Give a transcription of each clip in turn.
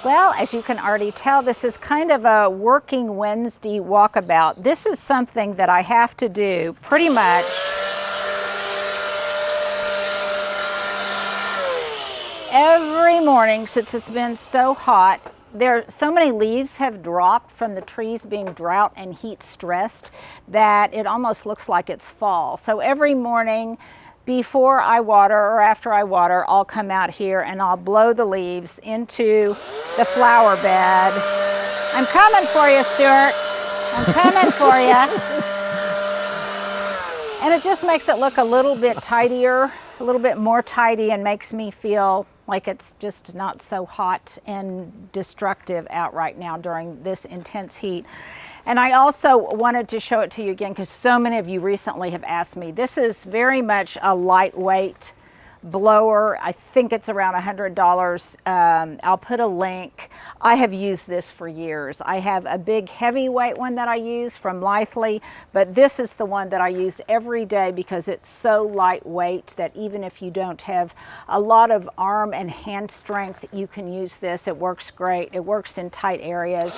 Well, as you can already tell, this is kind of a working Wednesday walkabout. This is something that I have to do pretty much every morning since it's been so hot. So many leaves have dropped from the trees being drought and heat stressed that it almost looks like it's fall. So every morning, before I water or after I water, I'll come out here and I'll blow the leaves into the flower bed. I'm coming for you, Stuart. I'm coming for you. And it just makes it look a little bit tidier, a little bit more tidy, and makes me feel like it's just not so hot and destructive out right now during this intense heat. And I also wanted to show it to you again because so many of you recently have asked me. This is very much a lightweight blower. I think it's around $100. I'll put a link. I have used this for years. I have a big heavyweight one that I use from Lithely, but this is the one that I use every day because it's so lightweight that even if you don't have a lot of arm and hand strength, you can use this. It works great. It works in tight areas.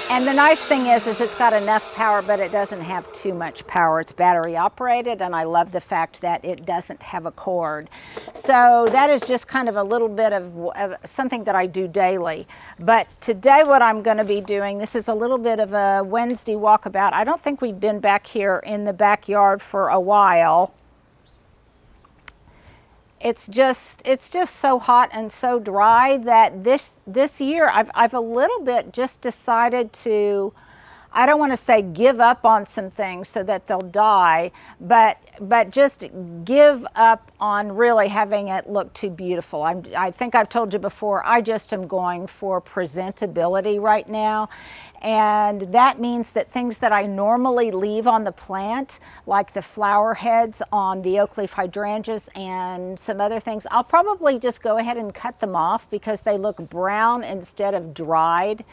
And the nice thing is it's got enough power, but it doesn't have too much power. It's battery operated, and I love the fact that it doesn't have a cord. So that is just kind of a little bit of something that I do daily. But today what I'm going to be doing, this is a little bit of a Wednesday walkabout. I don't think we've been back here in the backyard for a while. It's just so hot and so dry that this year I've a little bit just decided to, I don't want to say give up on some things so that they'll die, but just give up on really having it look too beautiful. I think I've told you before, I just am going for presentability right now. And that means that things that I normally leave on the plant, like the flower heads on the oak leaf hydrangeas and some other things, I'll probably just go ahead and cut them off because they look brown instead of dried.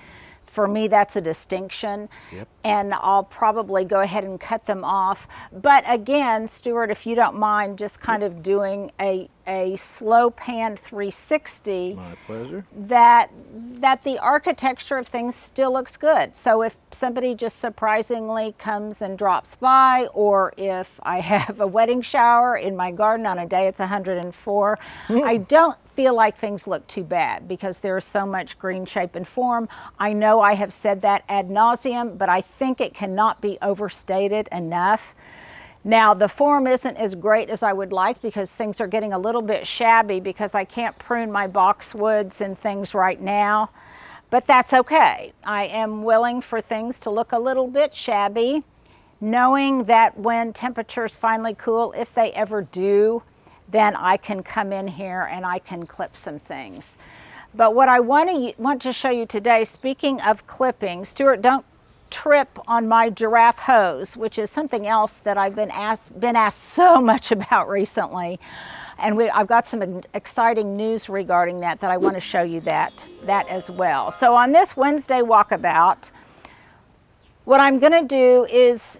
For me, that's a distinction. Yep. And I'll probably go ahead and cut them off. But again, Stuart, if you don't mind just kind of doing a slow pan 360. My pleasure. That the architecture of things still looks good. So if somebody just surprisingly comes and drops by, or if I have a wedding shower in my garden on a day it's 104, I don't feel like things look too bad because there's so much green shape and form. I know I have said that ad nauseum, but I think it cannot be overstated enough. Now, the form isn't as great as I would like because things are getting a little bit shabby because I can't prune my boxwoods and things right now, but that's okay. I am willing for things to look a little bit shabby, knowing that when temperatures finally cool, if they ever do, then I can come in here and I can clip some things. But what I want to show you today, speaking of clipping, Stuart, don't trip on my Giraffe hose, which is something else that I've been asked so much about recently. And I've got some exciting news regarding that I want to show you that as well. So on this Wednesday walkabout, what I'm going to do is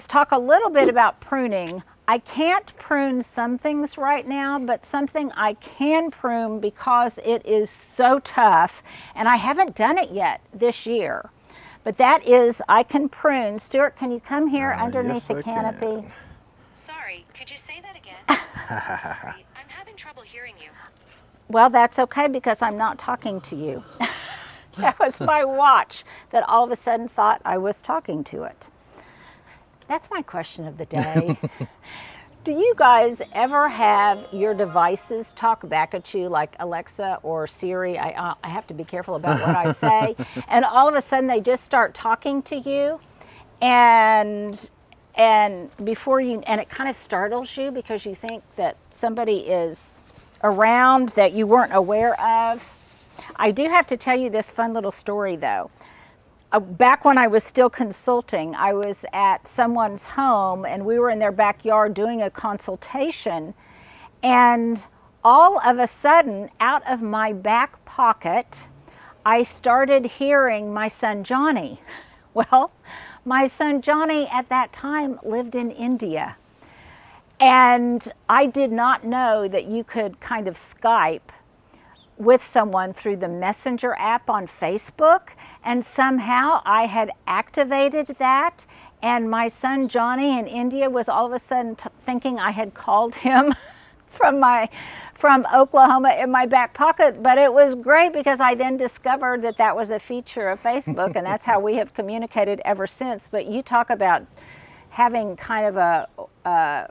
talk a little bit about pruning. I can't prune some things right now, but something I can prune because it is so tough, and I haven't done it yet this year. But that is, I can prune. Stuart, can you come here underneath the canopy? Sorry, could you say that again? Sorry, I'm having trouble hearing you. Well, that's okay because I'm not talking to you. That was my watch that all of a sudden thought I was talking to it. That's my question of the day. Do you guys ever have your devices talk back at you like Alexa or Siri? I have to be careful about what I say. And all of a sudden they just start talking to you and before you, and it kind of startles you because you think that somebody is around that you weren't aware of. I do have to tell you this fun little story though. Back when I was still consulting, I was at someone's home and we were in their backyard doing a consultation, and all of a sudden, out of my back pocket, I started hearing my son Johnny. Well, my son Johnny at that time lived in India. And I did not know that you could kind of Skype with someone through the Messenger app on Facebook, and somehow I had activated that, and my son Johnny in India was all of a sudden thinking I had called him from Oklahoma in my back pocket. But it was great because I then discovered that that was a feature of Facebook, and that's how we have communicated ever since. But you talk about having kind of a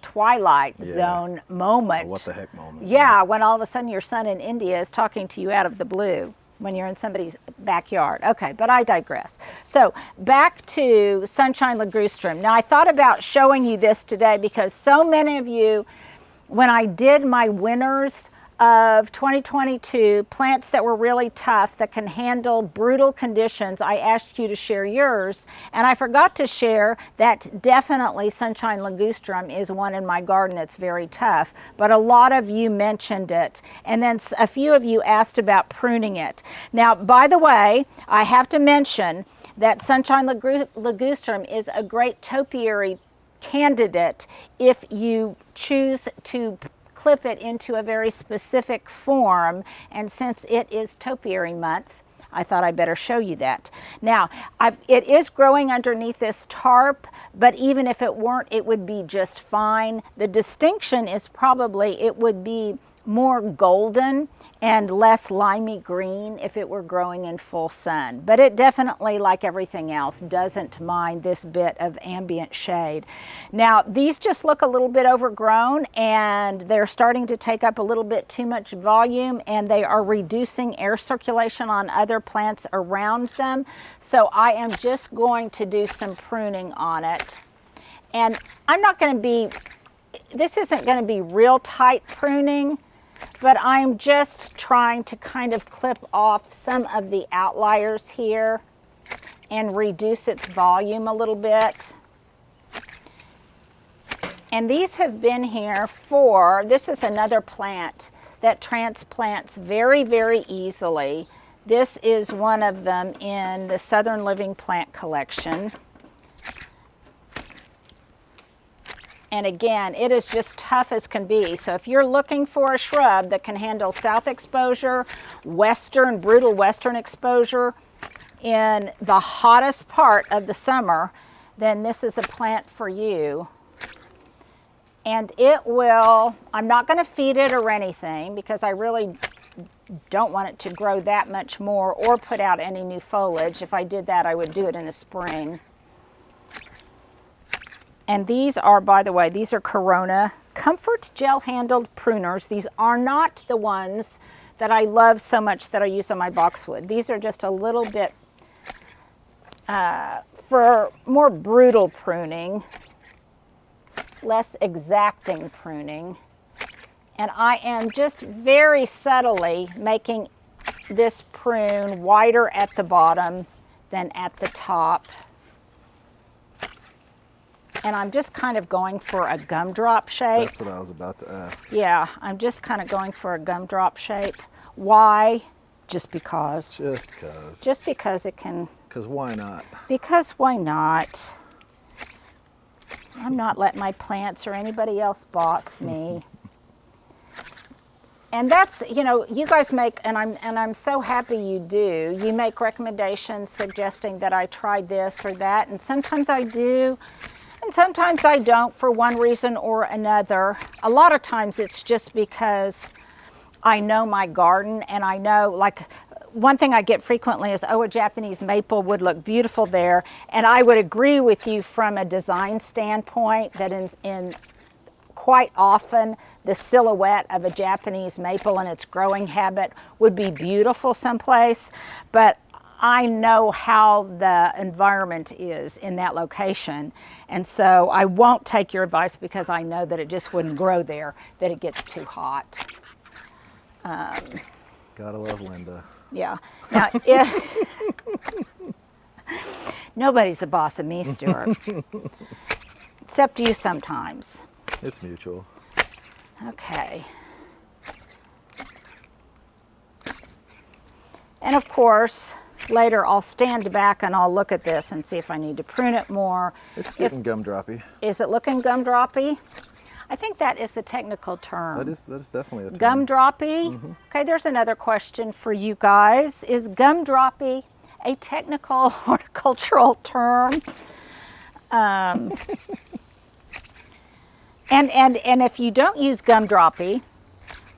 Twilight Zone moment. What the heck moment. Yeah, when all of a sudden your son in India is talking to you out of the blue when you're in somebody's backyard. Okay, but I digress. So back to Sunshine Ligustrum. Now I thought about showing you this today because so many of you, when I did my winners of 2022, plants that were really tough, that can handle brutal conditions, I asked you to share yours, and I forgot to share that definitely Sunshine Ligustrum is one in my garden that's very tough, but a lot of you mentioned it, and then a few of you asked about pruning it. Now, by the way, I have to mention that Sunshine Ligustrum is a great topiary candidate if you choose to clip it into a very specific form, and since it is topiary month, I thought I better show you that. Now, it is growing underneath this tarp, but even if it weren't, it would be just fine. The distinction is probably it would be more golden and less limey green if it were growing in full sun. But it definitely, like everything else, doesn't mind this bit of ambient shade. Now, these just look a little bit overgrown, and they're starting to take up a little bit too much volume, and they are reducing air circulation on other plants around them. So I am just going to do some pruning on it. And I'm not going to be, this isn't going to be real tight pruning, but I'm just trying to kind of clip off some of the outliers here and reduce its volume a little bit. And these have been here for, this is another plant that transplants very, very easily. This is one of them in the Southern Living Plant Collection. And again, it is just tough as can be. So if you're looking for a shrub that can handle south exposure, brutal western exposure in the hottest part of the summer, then this is a plant for you. And it will, I'm not going to feed it or anything because I really don't want it to grow that much more or put out any new foliage. If I did that, I would do it in the spring. And these are, by the way, these are Corona Comfort Gel Handled Pruners. These are not the ones that I love so much that I use on my boxwood. These are just a little bit for more brutal pruning, less exacting pruning. And I am just very subtly making this prune wider at the bottom than at the top. And I'm just kind of going for a gumdrop shape. That's what I was about to ask. Yeah, I'm just kind of going for a gumdrop shape. Why? Just because. Just because. Just because it can. Because why not? Because why not? I'm not letting my plants or anybody else boss me. And that's, you know, you guys make, and I'm so happy you do. You make recommendations suggesting that I try this or that, and sometimes I do. And sometimes I don't for one reason or another. A lot of times it's just because I know my garden and I know, like, one thing I get frequently is, oh, a Japanese maple would look beautiful there. And I would agree with you from a design standpoint that in quite often the silhouette of a Japanese maple and its growing habit would be beautiful someplace. But I know how the environment is in that location, and so I won't take your advice because I know that it just wouldn't grow there, that it gets too hot. Gotta love Linda. Yeah. Now, nobody's the boss of me, Stuart, except you sometimes. It's mutual. Okay. And of course, later I'll stand back and I'll look at this and see if I need to prune it more. It's getting gumdroppy. Is it looking gumdroppy? I think that is a technical term. That is definitely a term. Gumdroppy. Okay, there's another question for you guys. Is gumdroppy a technical horticultural term? And if you don't use gumdroppy,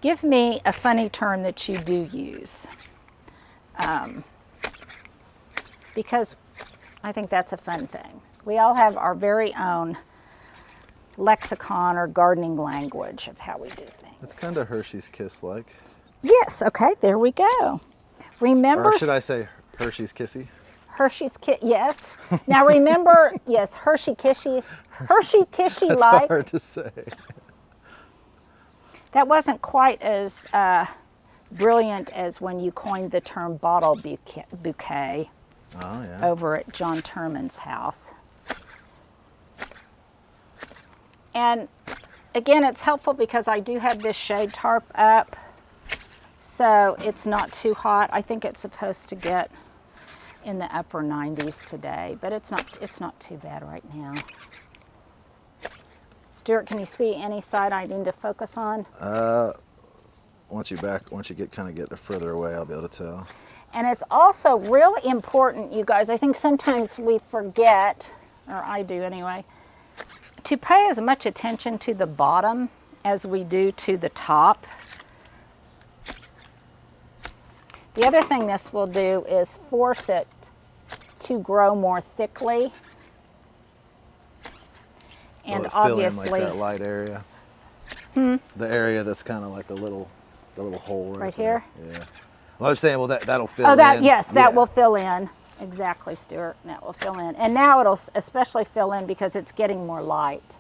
give me a funny term that you do use. Because I think that's a fun thing. We all have our very own lexicon or gardening language of how we do things. It's kind of Hershey's Kiss-like. Yes, okay, there we go. Remember, Or should I say Hershey's Kissy? Hershey's Kiss, yes. Now remember, yes, Hershey Kissy That's like. hard to say. That wasn't quite as brilliant as when you coined the term bottle bouquet Oh, yeah. over at John Turman's house. And again, it's helpful because I do have this shade tarp up, so it's not too hot. I think it's supposed to get in the upper 90s today, but it's not too bad right now. Stuart, can you see any side I need to focus on? Once you get further away, I'll be able to tell. And it's also really important, you guys, I think sometimes we forget, or I do anyway, to pay as much attention to the bottom as we do to the top. The other thing this will do is force it to grow more thickly. And obviously, fill in like that light area. The area that's kind of like the little hole right there. here. Yeah. Well, I was saying, well, that'll fill Oh, in. that yes, that Yeah. will fill in. Exactly, Stuart. That will fill in. And now it'll especially fill in because it's getting more light.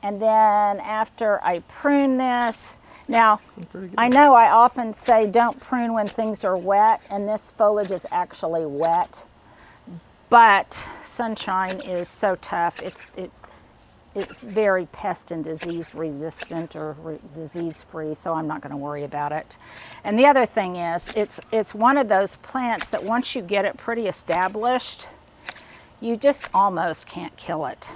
And then after I prune this, now Pretty good. I know I often say don't prune when things are wet, and this foliage is actually wet. But Sunshine is so tough. It's very pest and disease resistant or disease free, so I'm not going to worry about it. And the other thing is, it's one of those plants that once you get it pretty established, you just almost can't kill it,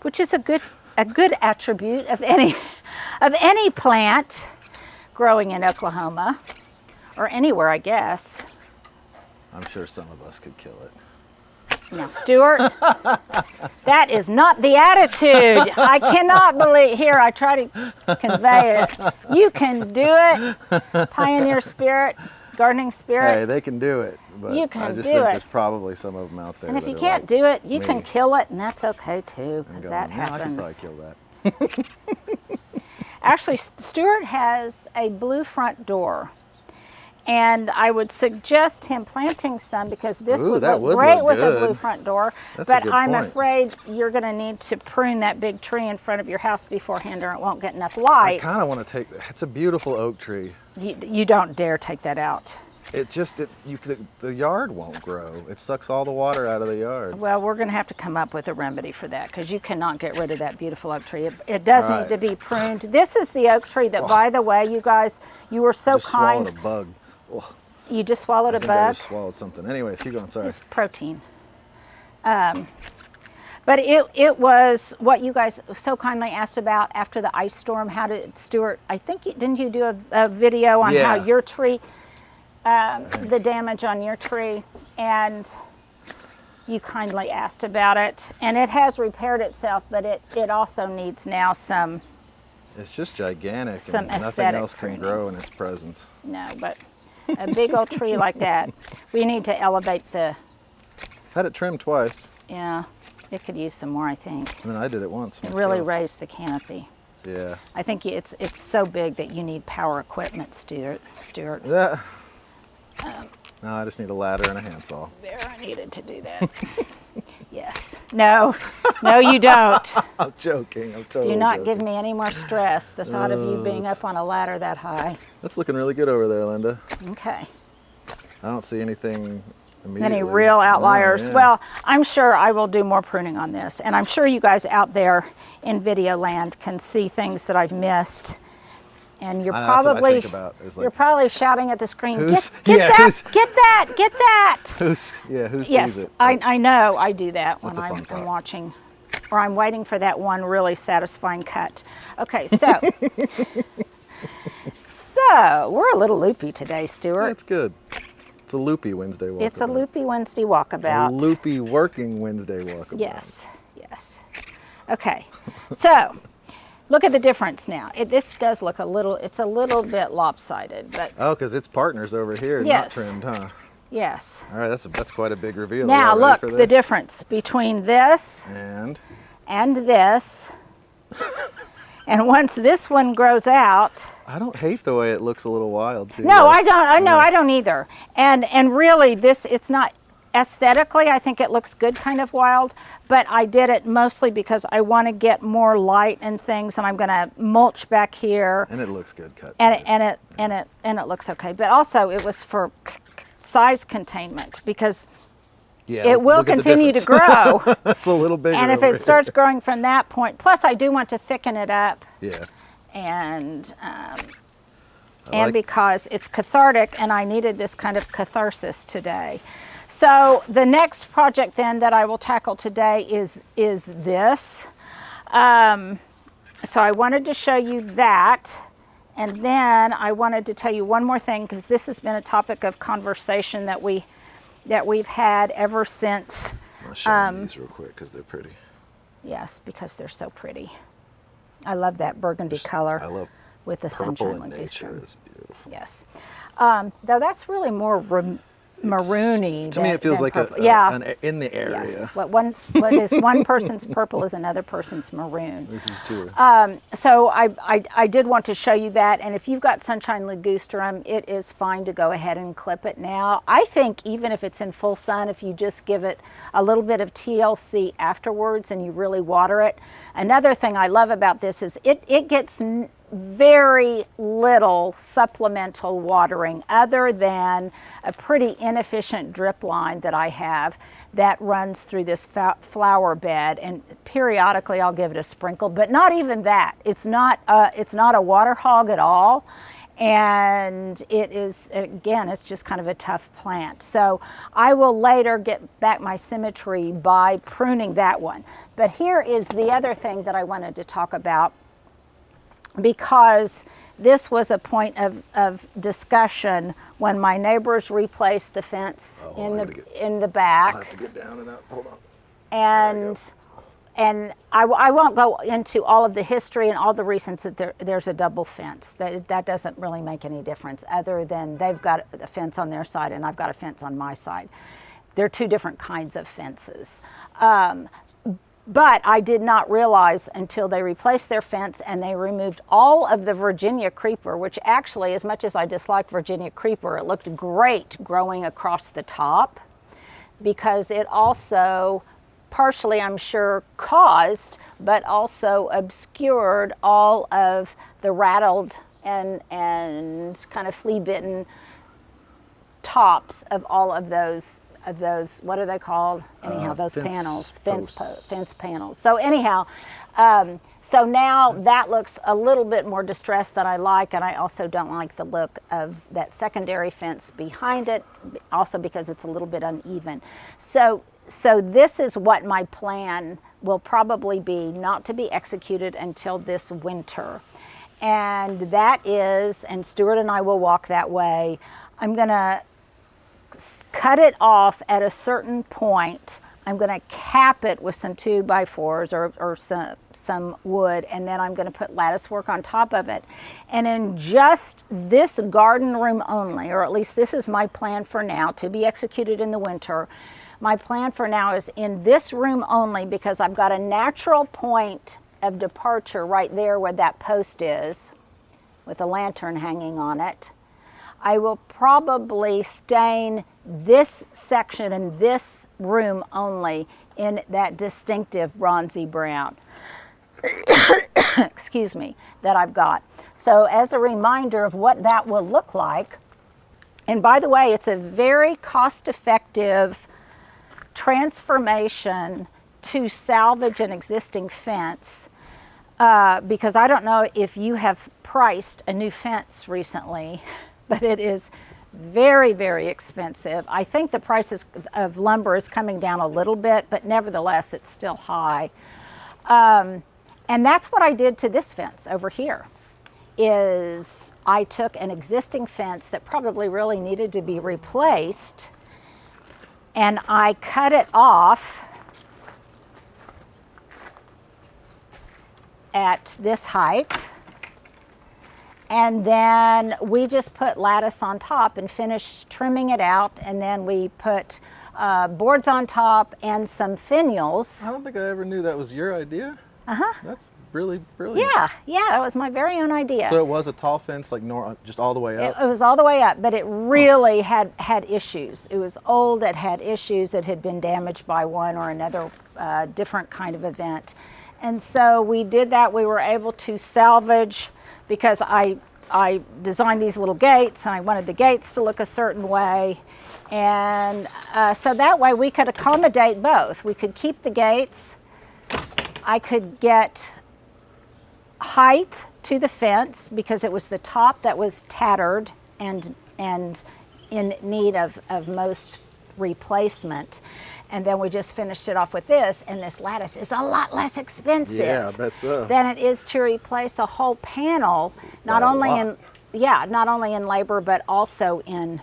which is a good attribute of any plant growing in Oklahoma or anywhere, I guess. I'm sure some of us could kill it. Now, Stuart, that is not the attitude. I cannot believe, here, I try to convey it. You can do it. Pioneer spirit, gardening spirit. Hey, they can do it. But You can I just do think it. there's probably some of them out there. And if that you are can't like do it, you me can kill it, and that's okay too, and because going, that "Yeah, I could happens. probably kill that. Actually, Stuart has a blue front door. And I would suggest him planting some because this Ooh, would that look would great look with a good. blue front door. That's a But good I'm point. afraid you're going to need to prune that big tree in front of your house beforehand or it won't get enough I light. kind of want to take. It's a beautiful oak tree. You don't dare take that out. The yard won't grow. It sucks all the water out of the yard. Well, we're going to have to come up with a remedy for that because you cannot get rid of that beautiful oak tree. It does Right. need to be pruned. This is the oak tree that, by the way, you guys, you were so Just kind. swallowed a bug. Oh, You just swallowed I a think I bug. just swallowed something. Anyways, keep going. Sorry. It's protein. But it was what you guys so kindly asked about after the ice storm. How did Stuart? I think didn't you do a video on how Yeah. your tree, the damage on your tree, and you kindly asked about it, and it has repaired itself, but it also needs now some. It's just gigantic, Some and nothing aesthetic else can pruning. grow in its presence. No, but a big old tree like that, we need to elevate the. Had it trimmed twice, Yeah, it could use some more, I think. and then I did it once It myself. really raised the canopy. Yeah. I think it's so big that you need power equipment, Stuart. Yeah. No, I just need a ladder and a handsaw. There, I needed to do that. Yes. No, you don't. I'm joking. I'm totally Do not joking. give me any more stress. The thought of you being up on a ladder that high. That's looking really good over there, Linda. Okay. I don't see anything immediately. Any real outliers? No, yeah. Well, I'm sure I will do more pruning on this, and I'm sure you guys out there in video land can see things that I've missed. And you're That's what I probably think about, is like, you're probably shouting at the screen, who's- get yeah, that, who's- get that, get that. who sees Yes, it? I know I do that when That's a fun I'm part. watching or I'm waiting for that one really satisfying cut. Okay, so so we're a little loopy today, Stuart. That's good. It's a loopy Wednesday walkabout. It's a loopy Wednesday A walkabout. loopy working Wednesday walkabout. Yes, yes. Okay, so look at the difference now. This does look it's a little bit lopsided, but Oh, because its partner's over here, Yes. not trimmed, huh? yes. All right, that's quite a big reveal. Now Y'all ready look, for the this? difference between this And this. And once this one grows out, I don't hate the way it looks a little wild too. no, though. I don't. No, I don't either. And really, it's not aesthetically. I think it looks good, kind of wild. But I did it mostly because I want to get more light and things, and I'm going to mulch back here. And it looks good cut. And it looks okay. But also, it was for size containment because yeah, it will look at the continue to difference. grow. It's a little bigger. And if over it starts here. growing from that point, plus I do want to thicken it up. Yeah. And like- because it's cathartic and I needed this kind of catharsis today. So the next project then that I will tackle today is this. So I wanted to show you that, and then I wanted to tell you one more thing, because this has been a topic of conversation that we've had ever since. I'll show you these real quick because they're pretty. Yes, because they're so pretty. I love that burgundy color I love with the purple Sunshine in nature. Ligustrum. Is beautiful. Yes. Though that's really more maroony. To me, it feels than like purple. in the area. Yes. What is one person's purple is another person's maroon. This is true. So I did want to show you that, and if you've got Sunshine Ligustrum, it is fine to go ahead and clip it now. I think even if it's in full sun, if you just give it a little bit of TLC afterwards and you really water it. Another thing I love about this is it gets very little supplemental watering other than a pretty inefficient drip line that I have that runs through this flower bed, and periodically I'll give it a sprinkle, but not even that. It's not a water hog at all, and it is, again, it's just kind of a tough plant. So I will later get back my symmetry by pruning that one. But here is the other thing that I wanted to talk about, because this was a point of discussion when my neighbors replaced the fence in the back. I'll have to get down and out. Hold on. And I won't go into all of the history and all the reasons that there's a double fence. That doesn't really make any difference, other than they've got a fence on their side and I've got a fence on my side. They're two different kinds of fences. But I did not realize until they replaced their fence and they removed all of the Virginia creeper, which actually, as much as I dislike Virginia creeper, it looked great growing across the top, because it also partially, I'm sure, caused, but also obscured all of the rattled and kind of flea-bitten tops of all of those, what are they called? Anyhow, those panels, fence panels. So anyhow, so now that looks a little bit more distressed than I like, and I also don't like the look of that secondary fence behind it, also because it's a little bit uneven. So this is what my plan will probably be, not to be executed until this winter. And that is, and Stuart and I will walk that way, I'm gonna cut it off at a certain point. I'm going to cap it with some 2x4s or some wood, and then I'm going to put lattice work on top of it. And in just this garden room only, or at least this is my plan for now, to be executed in the winter, my plan for now is in this room only, because I've got a natural point of departure right there where that post is, with a lantern hanging on it. I will probably stain this section in this room only in that distinctive bronzy brown, excuse me, that I've got. So as a reminder of what that will look like, and by the way, it's a very cost-effective transformation to salvage an existing fence, because I don't know if you have priced a new fence recently, but it is very, very expensive. I think the prices of lumber is coming down a little bit, but nevertheless, it's still high. And that's what I did to this fence over here. Is I took an existing fence that probably really needed to be replaced, and I cut it off at this height, and then we just put lattice on top and finished trimming it out, and then we put boards on top and some finials. I don't think I ever knew that was your idea. Uh-huh. That's really brilliant. Yeah, that was my very own idea. So it was a tall fence, like just all the way up? It was all the way up, but it really had issues. It was old, it had issues, it had been damaged by one or another different kind of event. And so we did that. We were able to salvage, because I designed these little gates, and I wanted the gates to look a certain way. And so that way we could accommodate both. We could keep the gates. I could get height to the fence because it was the top that was tattered and in need of most replacement. And then we just finished it off with this, and this lattice is a lot less expensive Yeah, I bet so. than it is to replace a whole panel, not only in labor but also in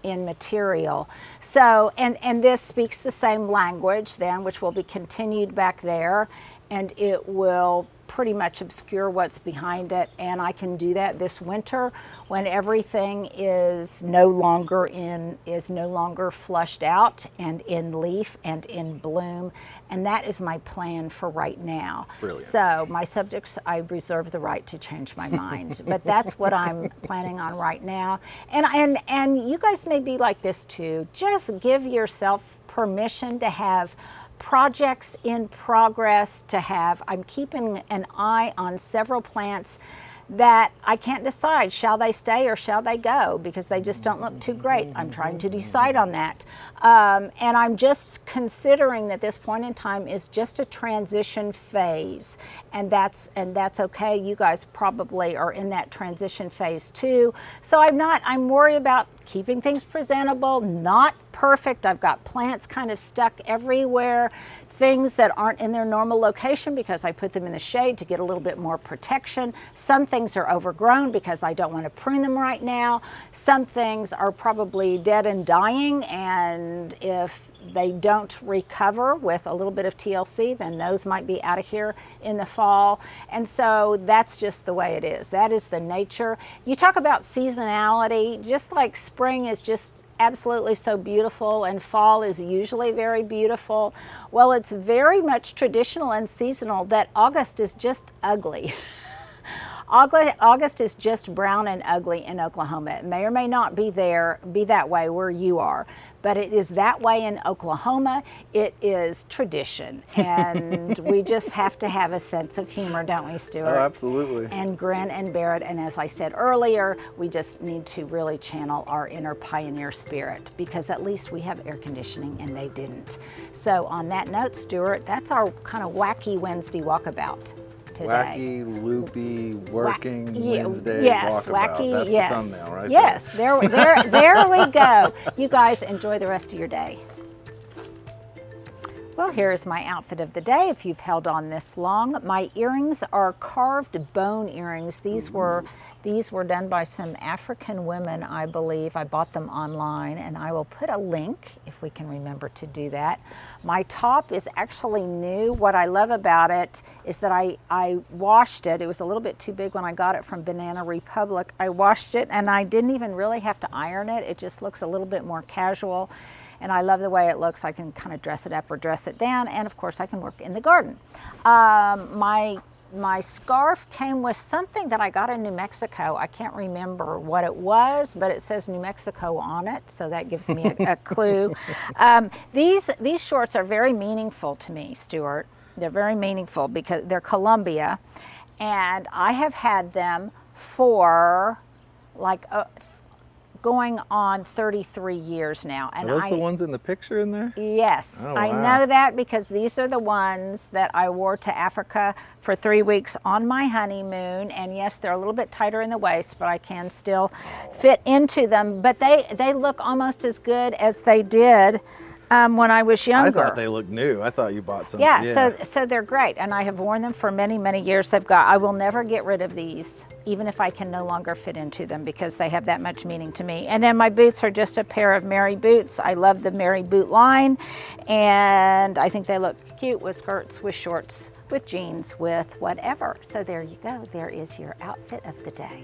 material. So, and this speaks the same language then, which will be continued back there, and it will pretty much obscure what's behind it. And I can do that this winter when everything is no longer flushed out and in leaf and in bloom. And that is my plan for right now. Brilliant. So my subjects, I reserve the right to change my mind, but that's what I'm planning on right now. And you guys may be like this too. Just give yourself permission to have projects in progress, to have, I'm keeping an eye on several plants that I can't decide, shall they stay or shall they go, because they just don't look too great. I'm trying to decide on that. And I'm just considering that this point in time is just a transition phase, and that's okay. You guys probably are in that transition phase too. So I'm worried about keeping things presentable, not perfect. I've got plants kind of stuck everywhere, things that aren't in their normal location because I put them in the shade to get a little bit more protection. Some things are overgrown because I don't want to prune them right now. Some things are probably dead and dying, and if they don't recover with a little bit of TLC, then those might be out of here in the fall. And so that's just the way it is. That is the nature. You talk about seasonality, just like spring is just absolutely so beautiful and fall is usually very beautiful. Well, it's very much traditional and seasonal that August is just ugly. August is just brown and ugly in Oklahoma. It may or may not be that way where you are, but it is that way in Oklahoma. It is tradition, and we just have to have a sense of humor, don't we, Stuart? Oh, absolutely. And grin and bear it. And as I said earlier, we just need to really channel our inner pioneer spirit, because at least we have air conditioning and they didn't. So on that note, Stuart, that's our kind of wacky Wednesday walkabout today. Wacky, loopy, working Wednesday yes, walkabout. wacky, That's yes. the thumbnail right yes, there we go. You guys enjoy the rest of your day. Well, here's my outfit of the day. If you've held on this long, my earrings are carved bone earrings. These were done by some African women, I believe. I bought them online, and I will put a link if we can remember to do that. My top is actually new. What I love about it is that I washed it. It was a little bit too big when I got it from Banana Republic. I washed it, and I didn't even really have to iron it. It just looks a little bit more casual, and I love the way it looks. I can kind of dress it up or dress it down, and of course I can work in the garden. My scarf came with something that I got in New Mexico. I can't remember what it was, but it says New Mexico on it, so that gives me a clue. These shorts are very meaningful to me, Stuart. They're very meaningful because they're Columbia, and I have had them for like going on 33 years now. And Are those the ones in the picture in there? Yes, Oh, I wow. know that because these are the ones that I wore to Africa for 3 weeks on my honeymoon. And yes, they're a little bit tighter in the waist, but I can still fit into them. But they look almost as good as they did when I was I younger. thought they looked new. I thought you bought some. Yeah, so they're great, and I have worn them for many, many years. I will never get rid of these, even if I can no longer fit into them, because they have that much meaning to me. And then my boots are just a pair of Mary boots. I love the Mary boot line, and I think they look cute with skirts, with shorts, with jeans, with whatever. So there you go. There is your outfit of the day.